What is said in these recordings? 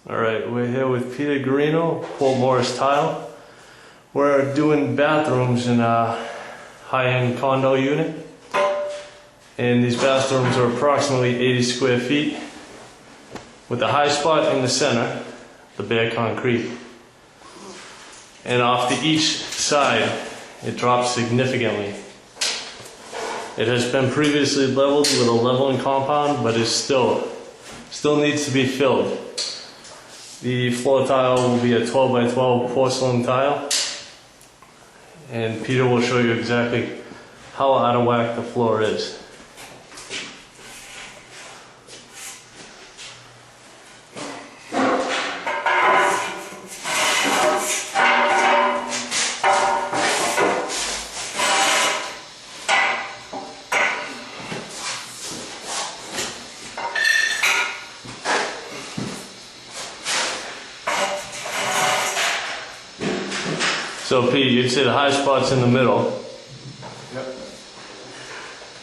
Alright, we're here with Peter Garino, Port Morris Tile. We're doing bathrooms in a high-end condo unit. And these bathrooms are approximately 80 square feet with a high spot in the center, the bare concrete. And off to each side, it drops significantly. It has been previously leveled with a leveling compound, but it still needs to be filled. The floor tile will be a 12 by 12 porcelain tile, and Peter will show you exactly how out of whack the floor is. So Pete, you'd say the high spot's in the middle. Yep.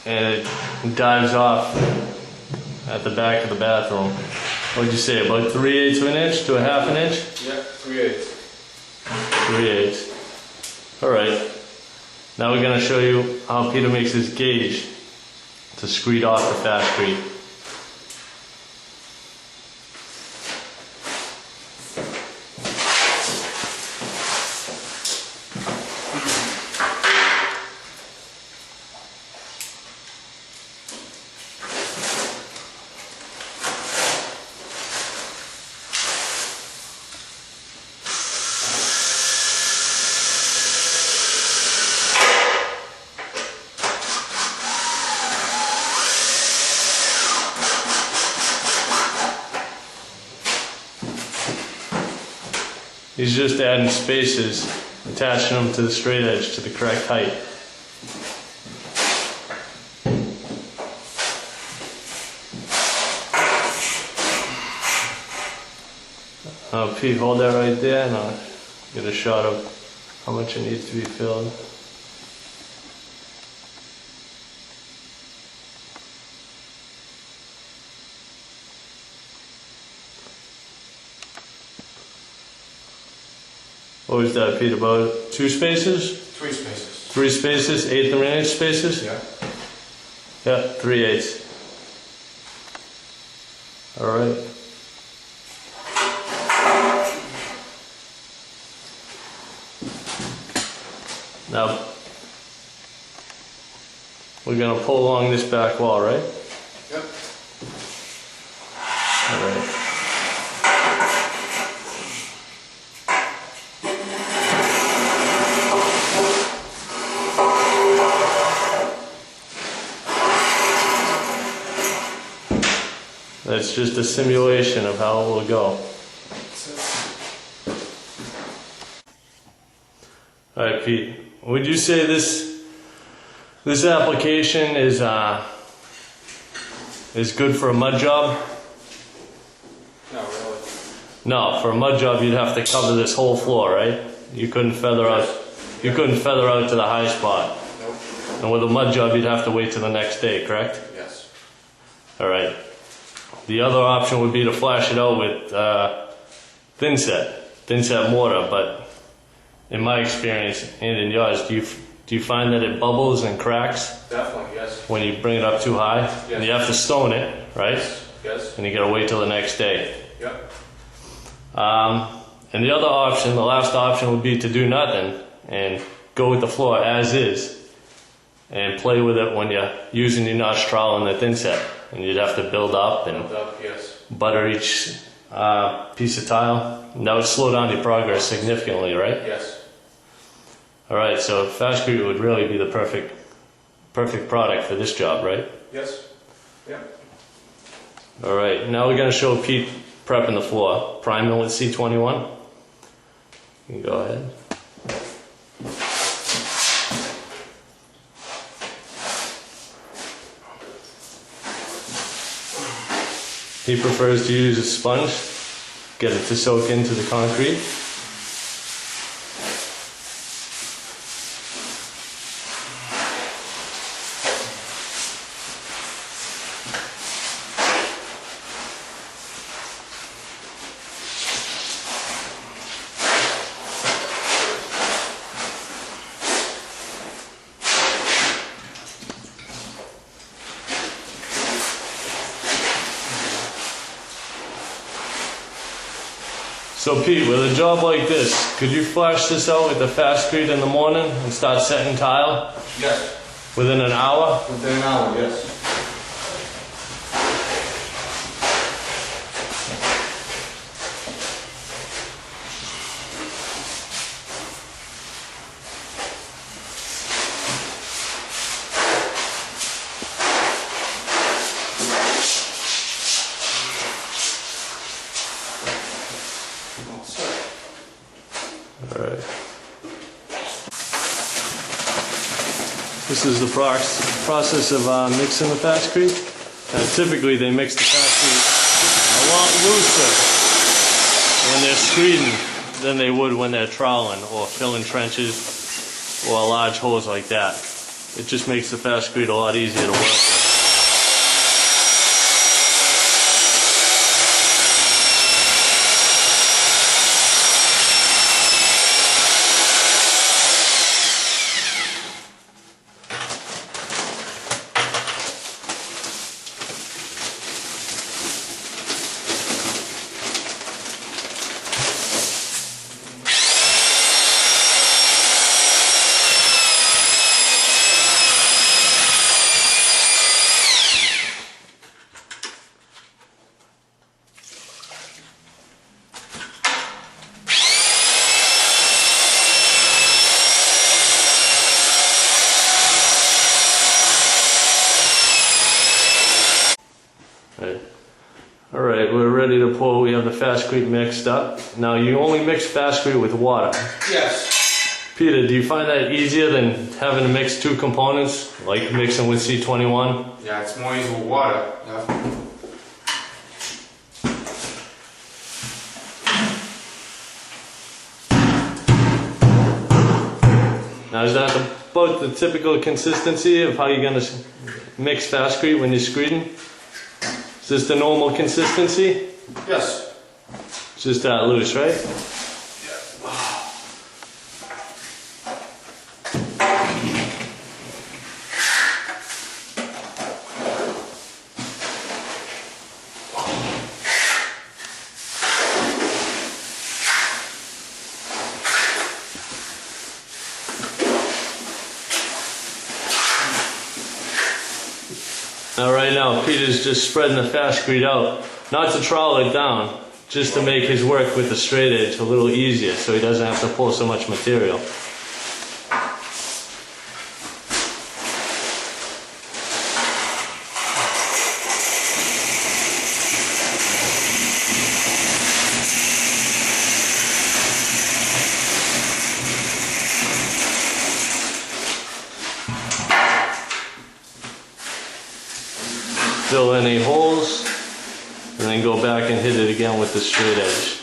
And it dives off at the back of the bathroom. What would you say, about 3/8 of an inch to a half an inch? Yep, 3/8. 3/8. Alright. Now we're going to show you how Peter makes his gauge to screed off the Fastcrete. He's just adding spaces, attaching them to the straight edge to the correct height. Pete, hold that right there and I'll get a shot of how much it needs to be filled. What was that, Pete? About 2 spaces? 3 spaces. 3 spaces? 1/8 of an inch spaces? Yeah. Yeah, 3/8. Alright. Now, we're going to pull along this back wall, right? Yep. Alright. That's just a simulation of how it will go. Alright, Pete, would you say this application is good for a mud job? No, really. No, for a mud job you'd have to cover this whole floor, right? You couldn't feather out. You couldn't feather out to the high spot. Nope. And with a mud job you'd have to wait till the next day, correct? Yes. Alright. The other option would be to flash it out with thin set mortar, but in my experience and in yours, do you find that it bubbles and cracks Definitely, yes. when you bring it up too high? Yes. And you have to stone it, right? Yes. And you gotta wait till the next day. Yep. And the other option, the last option, would be to do nothing and go with the floor as is and play with it when you're using your notch trowel and the thin set. And you'd have to build up and Yes. butter each piece of tile. And that would slow down your progress significantly, right? Yes. Alright, so Fastcrete would really be the perfect product for this job, right? Yes. Yep. Alright, now we're going to show Pete prepping the floor. Priming with C21. You can go ahead. He prefers to use a sponge, get it to soak into the concrete. So Pete, with a job like this, could you flash this out with the Fastcrete in the morning and start setting tile Yes. within an hour? Within an hour, yes. All set. Alright. This is the process of mixing the Fastcrete. Typically they mix the Fastcrete a lot looser when they're screeding than they would when they're troweling or filling trenches or large holes like that. It just makes the Fastcrete a lot easier to work with. Alright, we're ready to pour. We have the Fastcrete mixed up. Now you only mix Fastcrete with water. Yes. Peter, do you find that easier than having to mix two components, like mixing with C21? Yeah, it's more easy with water. Yeah. Now is that about the typical consistency of how you're going to mix Fastcrete when you're screeding? Is this the normal consistency? Yes. It's just that loose, right? Now right now, Peter's just spreading the Fastcrete out, not to trowel it down, just to make his work with the straight edge a little easier so he doesn't have to pull so much material. Fill any holes, and then go back and hit it again with the straight edge.